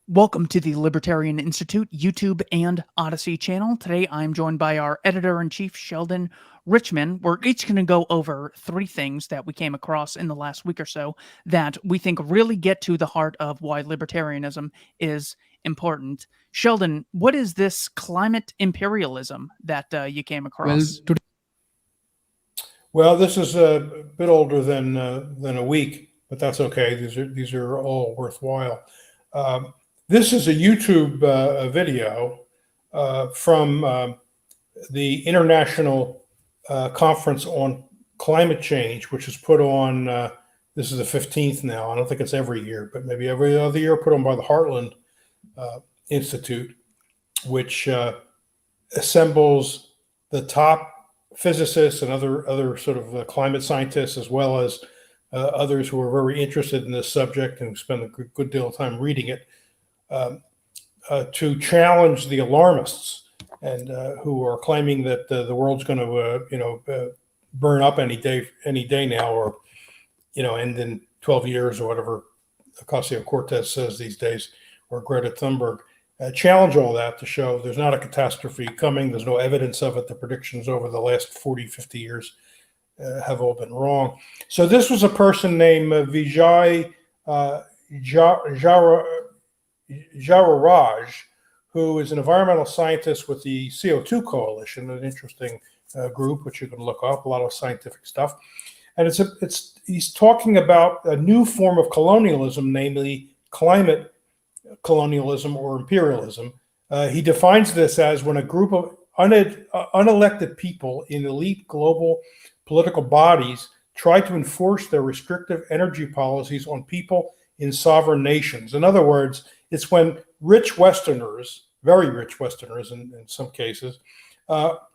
Welcome to the Libertarian Institute YouTube and Odyssey channel. Today I'm joined by our editor-in-chief, Sheldon Richman. We're each going to go over three things that we came across in the last week or so that we think really get to the heart of why libertarianism is important. Sheldon, what is this climate imperialism that you came across? Well, this is a bit older than a week, but that's okay. These are all worthwhile. This is a YouTube video from the International Conference on Climate Change, which is put on. This is the 15th now. I don't think it's every year, but maybe every other year, put on by the Heartland Institute, which assembles the top physicists and other sort of climate scientists, as well as others who are very interested in this subject and spend a good deal of time reading it, to challenge the alarmists and who are claiming that the world's going to burn up any day now, or end in 12 years or whatever Ocasio-Cortez says these days, or Greta Thunberg. Challenge all that to show there's not a catastrophe coming. There's no evidence of it. The predictions over the last 40, 50 years have all been wrong. So this was a person named Vijay Jairaj, who is an environmental scientist with the CO2 Coalition, an interesting group which you can look up, a lot of scientific stuff. And he's talking about a new form of colonialism, namely climate colonialism or imperialism. He defines this as when a group of unelected people in elite global political bodies try to enforce their restrictive energy policies on people in sovereign nations. In other words, it's when rich Westerners, very rich Westerners in some cases,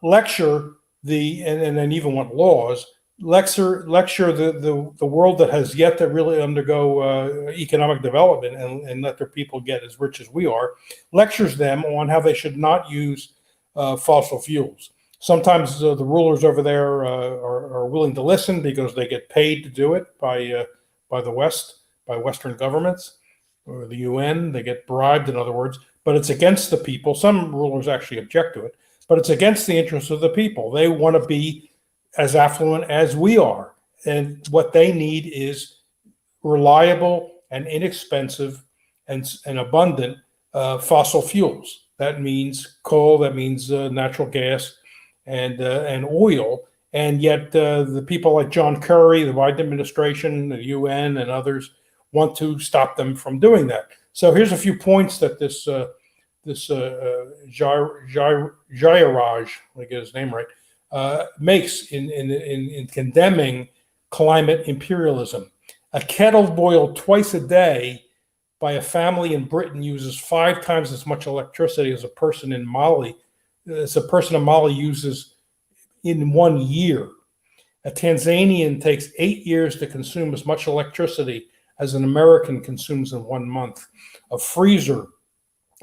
lecture and then even want laws, lecture the world that has yet to really undergo economic development and let their people get as rich as we are, lectures them on how they should not use fossil fuels. Sometimes the rulers over there are willing to listen because they get paid to do it by the West, by Western governments or the UN. They get bribed, in other words, but it's against the people. Some rulers actually object to it, but it's against the interests of the people. They want to be as affluent as we are. And what they need is reliable and inexpensive and abundant fossil fuels. That means coal, that means natural gas and oil. And yet the people like John Kerry, the Biden administration, the UN and others want to stop them from doing that. So here's a few points that this Jairaj, I get his name right, makes in condemning climate imperialism. A kettle boiled twice a day by a family in Britain uses 5 times as much electricity as a person in Mali uses in 1 year. A Tanzanian takes 8 years to consume as much electricity as an American consumes in 1 month. A freezer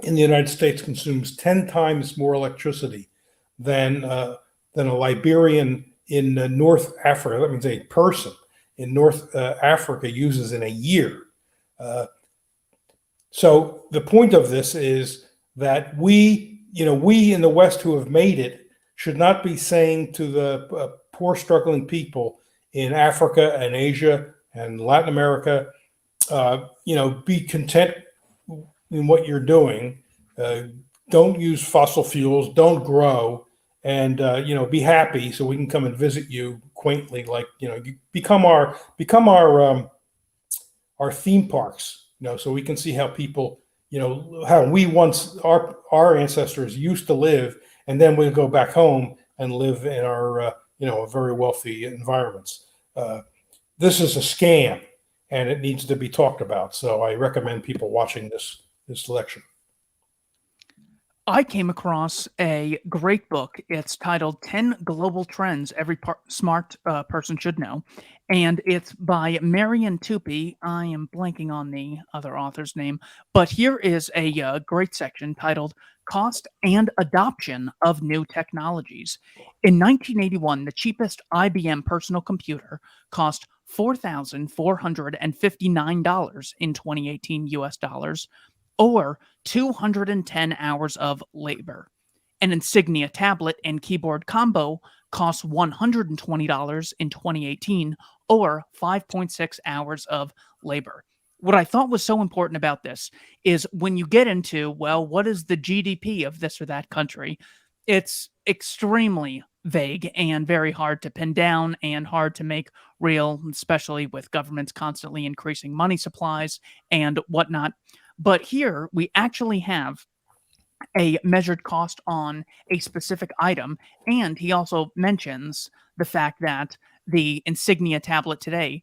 in the United States consumes 10 times more electricity than a Liberian in North Africa. That means a person in North Africa uses in a year. So the point of this is that we in the West who have made it should not be saying to the poor, struggling people in Africa and Asia and Latin America, be content in what you're doing. Don't use fossil fuels. Don't grow. And be happy so we can come and visit you quaintly, like become our theme parks, so we can see how people, how we once our ancestors used to live, and then we'll go back home and live in our very wealthy environments. This is a scam, and it needs to be talked about. So I recommend people watching this lecture. I came across a great book. It's titled 10 Global Trends Every Smart Person Should Know. And it's by Marian Tupy. I am blanking on the other author's name. But here is a great section titled Cost and Adoption of New Technologies. In 1981, the cheapest IBM personal computer cost $4,459 in 2018 US dollars. or 210 hours of labor. An Insignia tablet and keyboard combo costs $120 in 2018, or 5.6 hours of labor. What I thought was so important about this is when you get into, well, what is the GDP of this or that country? It's extremely vague and very hard to pin down and hard to make real, especially with governments constantly increasing money supplies and whatnot. But here we actually have a measured cost on a specific item. And he also mentions the fact that the Insignia tablet today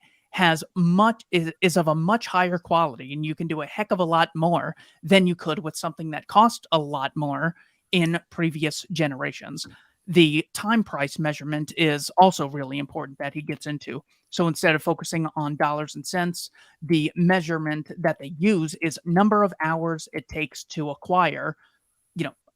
is of a much higher quality, and you can do a heck of a lot more than you could with something that cost a lot more in previous generations. The time price measurement is also really important that he gets into. So instead of focusing on dollars and cents, the measurement that they use is number of hours it takes to acquire,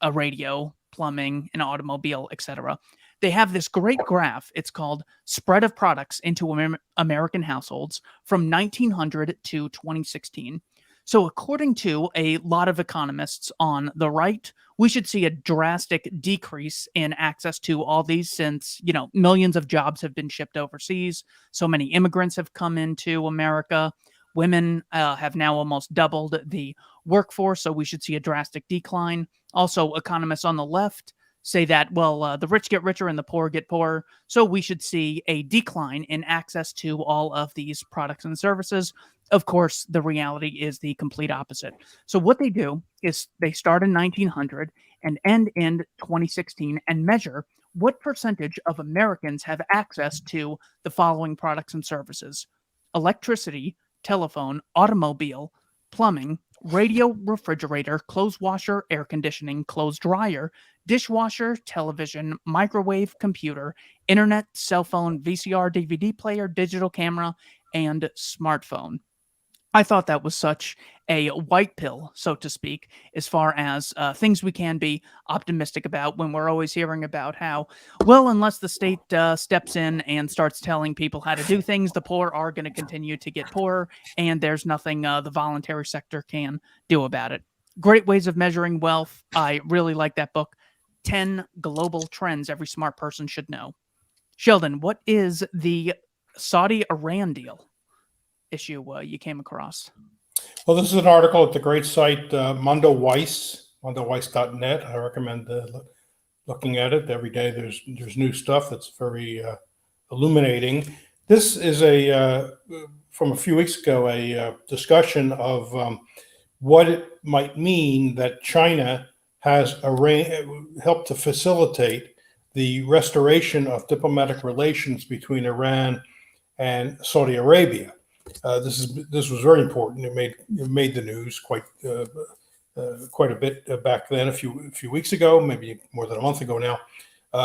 a radio, plumbing, an automobile, etc. They have this great graph. It's called Spread of Products into American Households from 1900 to 2016. So, according to a lot of economists on the right, we should see a drastic decrease in access to all these since, millions of jobs have been shipped overseas. So many immigrants have come into America. Women have now almost doubled the workforce, so we should see a drastic decline. Also, economists on the left say that, well, the rich get richer and the poor get poorer. So we should see a decline in access to all of these products and services. Of course, the reality is the complete opposite. So what they do is they start in 1900 and end in 2016 and measure what percentage of Americans have access to the following products and services: electricity, telephone, automobile, plumbing, radio, refrigerator, clothes washer, air conditioning, clothes dryer, dishwasher, television, microwave, computer, internet, cell phone, VCR, DVD player, digital camera, and smartphone. I thought that was such a white pill, so to speak, as far as things we can be optimistic about when we're always hearing about how, well, unless the state steps in and starts telling people how to do things, the poor are going to continue to get poorer, and there's nothing the voluntary sector can do about it. Great ways of measuring wealth. I really like that book. 10 Global Trends Every Smart Person Should Know. Sheldon, what is the Saudi Iran deal issue you came across? Well, this is an article at the great site mondoweiss.net. I recommend looking at it every day. There's new stuff that's very illuminating. This is from a few weeks ago, a discussion of what it might mean that China has helped to facilitate the restoration of diplomatic relations between Iran and Saudi Arabia. This was very important. It made the news quite a bit back then, a few weeks ago, maybe more than a month ago now,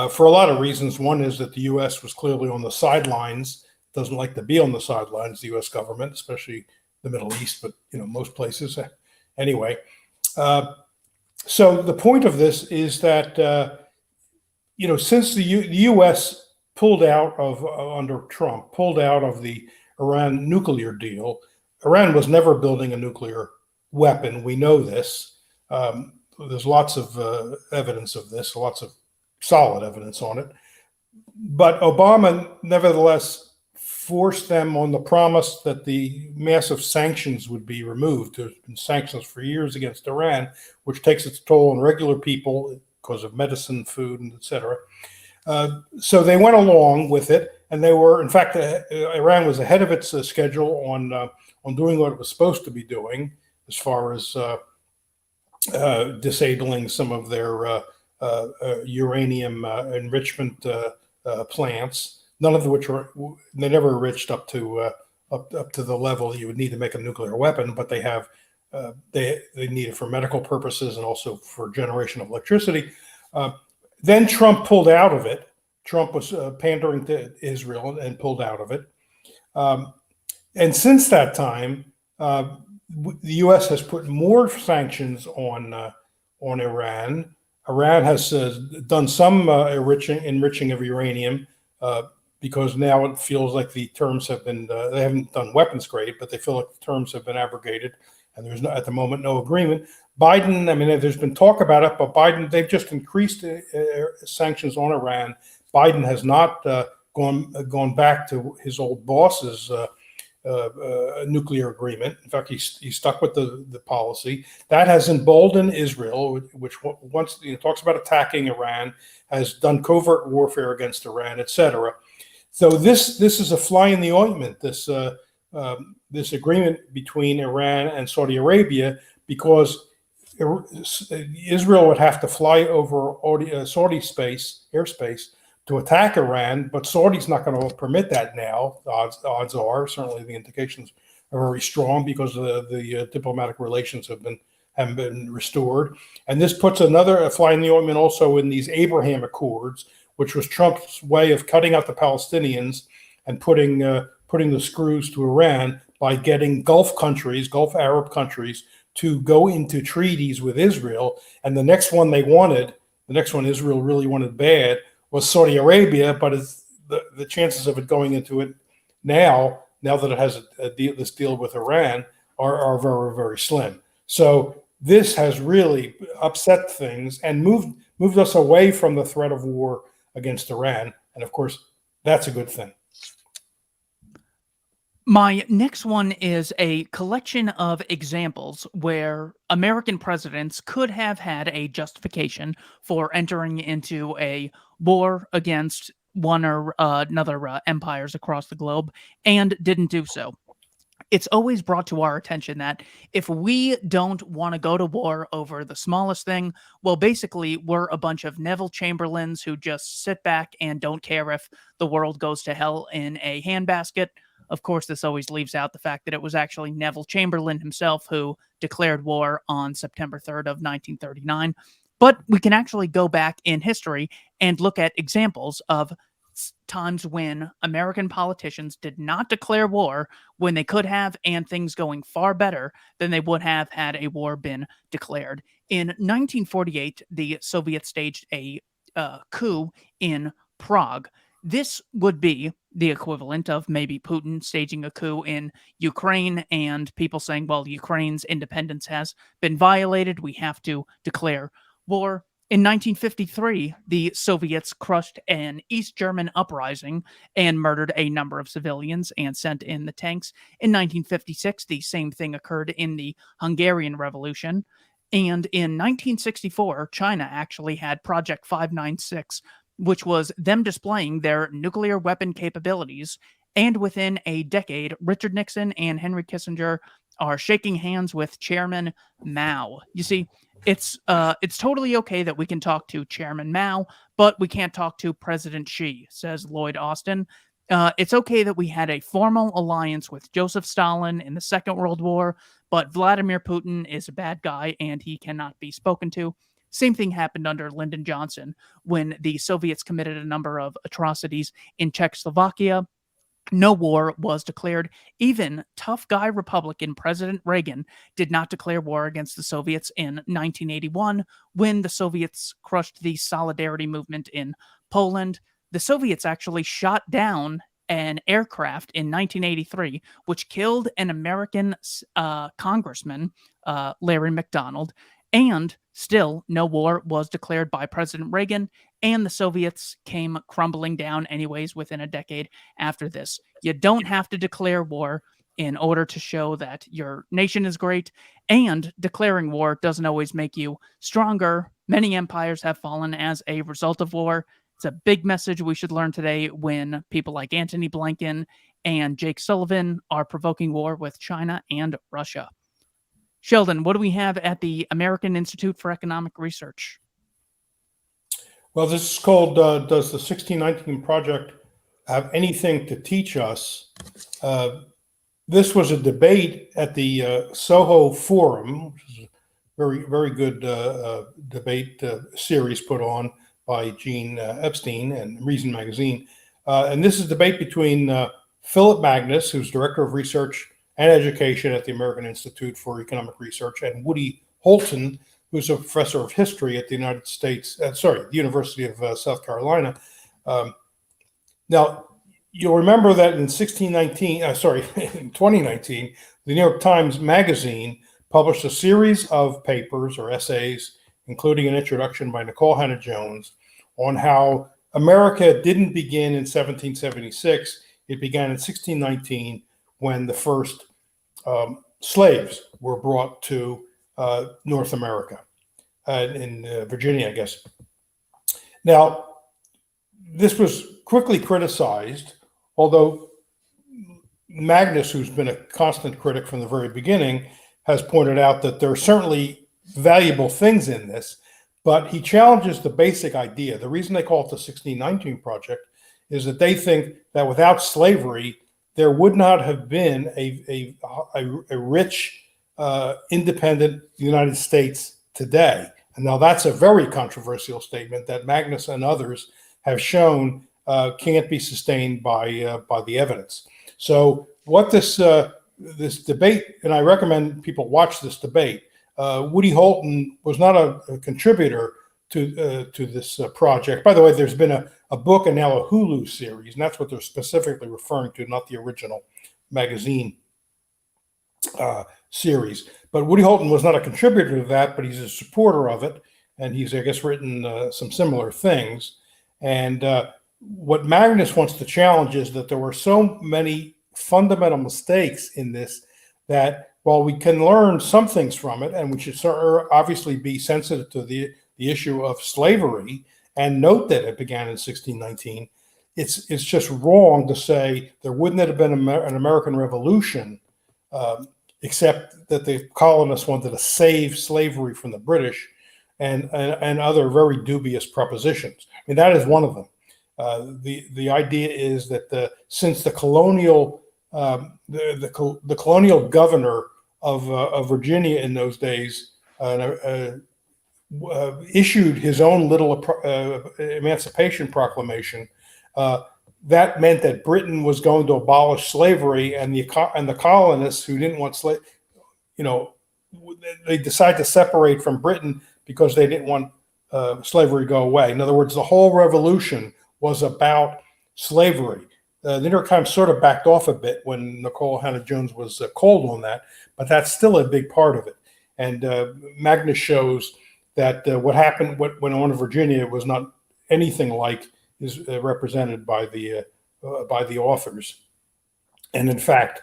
for a lot of reasons. One is that the U.S. was clearly on the sidelines. Doesn't like to be on the sidelines, the U.S. government, especially the Middle East, but most places anyway. So the point of this is that since the U.S. pulled out of under Trump, pulled out of the Iran nuclear deal. Iran was never building a nuclear weapon. We know this. There's lots of evidence of this, lots of solid evidence on it. But Obama, nevertheless, forced them on the promise that the massive sanctions would be removed. There's been sanctions for years against Iran, which takes its toll on regular people because of medicine, food, and etc. So they went along with it. And they were, in fact, Iran was ahead of its schedule on doing what it was supposed to be doing, as far as disabling some of their uranium enrichment plants. None of which they never enriched up to the level you would need to make a nuclear weapon, but they have they need it for medical purposes and also for generation of electricity. Then Trump pulled out of it. Trump was pandering to Israel and pulled out of it. And since that time, the U.S. has put more sanctions on Iran. Iran has done some enriching of uranium because now it feels like the terms have been, they haven't done weapons grade, but they feel like the terms have been abrogated. and there's no, at the moment, no agreement. Biden, I mean, there's been talk about it, but Biden, they've just increased sanctions on Iran. Biden has not gone back to his old boss's nuclear agreement. In fact, he stuck with the policy that has emboldened Israel, which once talks about attacking Iran, has done covert warfare against Iran, etc. So this is a fly in the ointment. This agreement between Iran and Saudi Arabia, because Israel would have to fly over Saudi airspace to attack Iran, but Saudi's not going to permit that now. Odds are, certainly the indications are very strong, because the diplomatic relations haven't been restored. And this puts another fly in the ointment also in these Abraham Accords, which was Trump's way of cutting out the Palestinians and putting the screws to Iran by getting Gulf Arab countries, to go into treaties with Israel. And the next one Israel really wanted bad, was Saudi Arabia, but the chances of it going into it now that it has this deal with Iran are very, very slim. So this has really upset things and moved us away from the threat of war against Iran. And of course, that's a good thing. My next one is a collection of examples where American presidents could have had a justification for entering into a war against one or another empires across the globe and didn't do so. It's always brought to our attention that if we don't want to go to war over the smallest thing, well, basically, we're a bunch of Neville Chamberlains who just sit back and don't care if the world goes to hell in a handbasket. Of course, this always leaves out the fact that it was actually Neville Chamberlain himself who declared war on September 3rd of 1939. But we can actually go back in history and look at examples of times when American politicians did not declare war when they could have, and things going far better than they would have had a war been declared. In 1948, the Soviets staged a coup in Prague. This would be the equivalent of maybe Putin staging a coup in Ukraine and people saying, well, Ukraine's independence has been violated. We have to declare war. In 1953, the Soviets crushed an East German uprising and murdered a number of civilians and sent in the tanks. In 1956, the same thing occurred in the Hungarian Revolution. And in 1964, China actually had Project 596, which was them displaying their nuclear weapon capabilities. And within a decade, Richard Nixon and Henry Kissinger are shaking hands with Chairman Mao. You see, it's totally okay that we can talk to Chairman Mao, but we can't talk to President Xi, says Lloyd Austin. It's okay that we had a formal alliance with Joseph Stalin in the Second World War, but Vladimir Putin is a bad guy and he cannot be spoken to. Same thing happened under Lyndon Johnson when the Soviets committed a number of atrocities in Czechoslovakia. No war was declared. Even tough guy Republican President Reagan did not declare war against the Soviets in 1981 when the Soviets crushed the Solidarity movement in Poland. The Soviets actually shot down an aircraft in 1983, which killed an American congressman, Larry McDonald. And still, no war was declared by President Reagan, and the Soviets came crumbling down anyways within a decade after this. You don't have to declare war in order to show that your nation is great, and declaring war doesn't always make you stronger. Many empires have fallen as a result of war. It's a big message we should learn today when people like Antony Blinken and Jake Sullivan are provoking war with China and Russia. Sheldon, what do we have at the American Institute for Economic Research? Well, this is called Does the 1619 Project Have Anything to Teach Us? This was a debate at the Soho Forum, which is a very, very good debate series put on by Gene Epstein and Reason Magazine. And this is a debate between Philip Magnus, who's Director of Research and Education at the American Institute for Economic Research, and Woody Holton, who's a professor of history at the the University of South Carolina. Now, you'll remember that in 2019, the New York Times Magazine published a series of papers or essays, including an introduction by Nicole Hannah-Jones, on how America didn't begin in 1776. It began in 1619 when the first slaves were brought to North America, in Virginia, I guess. Now, this was quickly criticized, although Magnus, who's been a constant critic from the very beginning, has pointed out that there are certainly valuable things in this, but he challenges the basic idea. The reason they call it the 1619 Project is that they think that without slavery, there would not have been a rich, independent United States today. And now that's a very controversial statement that Magnus and others have shown can't be sustained by the evidence. So what this debate, and I recommend people watch this debate. Woody Holton was not a contributor to this project. By the way, there's been a book and now a Hulu series, and that's what they're specifically referring to, not the original magazine series. But Woody Holton was not a contributor to that, but he's a supporter of it, and he's, I guess, written some similar things. And what Magnus wants to challenge is that there were so many fundamental mistakes in this that while we can learn some things from it, and we should obviously be sensitive to the issue of slavery and note that it began in 1619, it's just wrong to say there wouldn't have been an American Revolution, except that the colonists wanted to save slavery from the British and other very dubious propositions. I mean, that is one of them. The idea is that since the colonial the colonial governor of Virginia in those days issued his own little Emancipation Proclamation, that meant that Britain was going to abolish slavery, and the colonists who didn't want they decided to separate from Britain because they didn't want slavery to go away. In other words, the whole revolution was about slavery. The New York Times sort of backed off a bit when Nicole Hannah-Jones was called on that, but that's still a big part of it. And Magnus shows that what went on in Virginia was not anything like is represented by the authors. And in fact,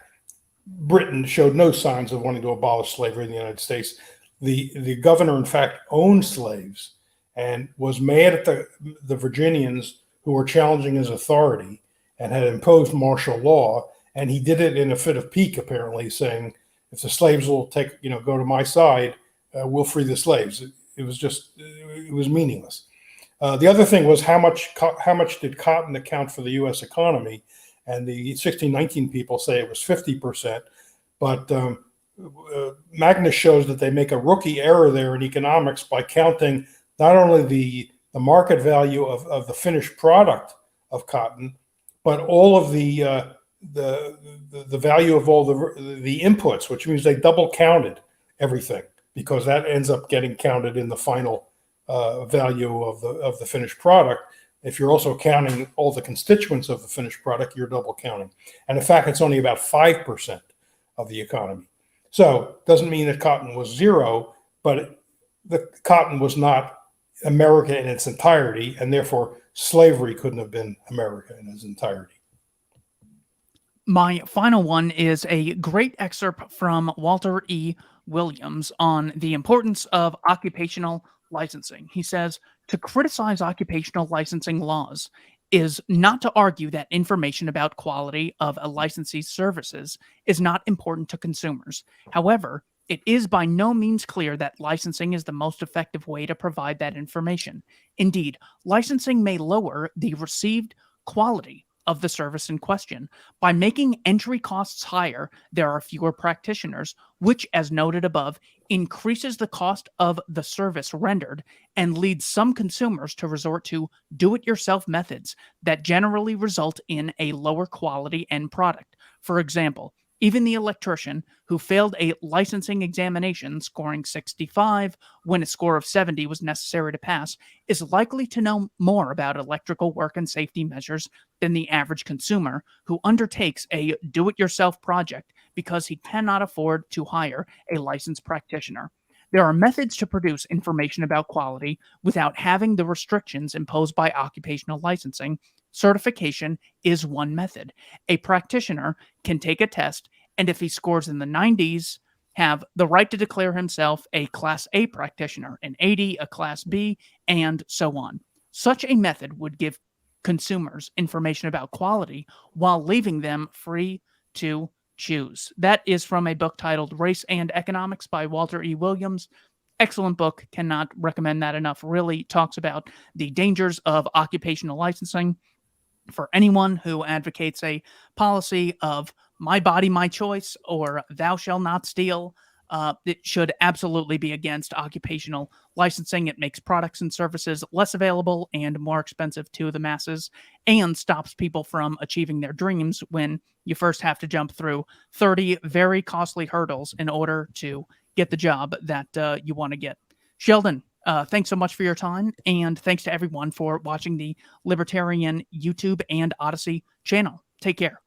Britain showed no signs of wanting to abolish slavery in the United States. The governor, in fact, owned slaves and was mad at the Virginians who were challenging his authority and had imposed martial law. And he did it in a fit of pique, apparently, saying, if the slaves will go to my side, we'll free the slaves. It was meaningless. The other thing was how much did cotton account for the U.S. economy? And the 1619 people say it was 50%. But Magnus shows that they make a rookie error there in economics by counting not only the market value of the finished product of cotton, but all of the value of all the inputs, which means they double counted everything, because that ends up getting counted in the final value of the finished product. If you're also counting all the constituents of the finished product, you're double counting. And in fact, it's only about 5% of the economy. So it doesn't mean that cotton was zero, but the cotton was not America in its entirety, and therefore slavery couldn't have been America in its entirety. My final one is a great excerpt from Walter E. Williams on the importance of occupational licensing. He says, to criticize occupational licensing laws is not to argue that information about quality of a licensee's services is not important to consumers. However, it is by no means clear that licensing is the most effective way to provide that information. Indeed, licensing may lower the received quality of the service in question. By making entry costs higher, there are fewer practitioners, which, as noted above, increases the cost of the service rendered and leads some consumers to resort to do-it-yourself methods that generally result in a lower quality end product. For example, even the electrician who failed a licensing examination, scoring 65 when a score of 70 was necessary to pass, is likely to know more about electrical work and safety measures than the average consumer who undertakes a do-it-yourself project because he cannot afford to hire a licensed practitioner. There are methods to produce information about quality without having the restrictions imposed by occupational licensing. Certification is one method. A practitioner can take a test, and if he scores in the 90s, have the right to declare himself a Class A practitioner, an 80, a Class B, and so on. Such a method would give consumers information about quality while leaving them free to choose. That is from a book titled Race and Economics by Walter E. Williams. Excellent book. Cannot recommend that enough. Really talks about the dangers of occupational licensing for anyone who advocates a policy of my body, my choice, or thou shalt not steal. It should absolutely be against occupational licensing. It makes products and services less available and more expensive to the masses and stops people from achieving their dreams when you first have to jump through 30 very costly hurdles in order to get the job that you want to get. Sheldon, thanks so much for your time, and thanks to everyone for watching the Libertarian YouTube and Odyssey channel. Take care.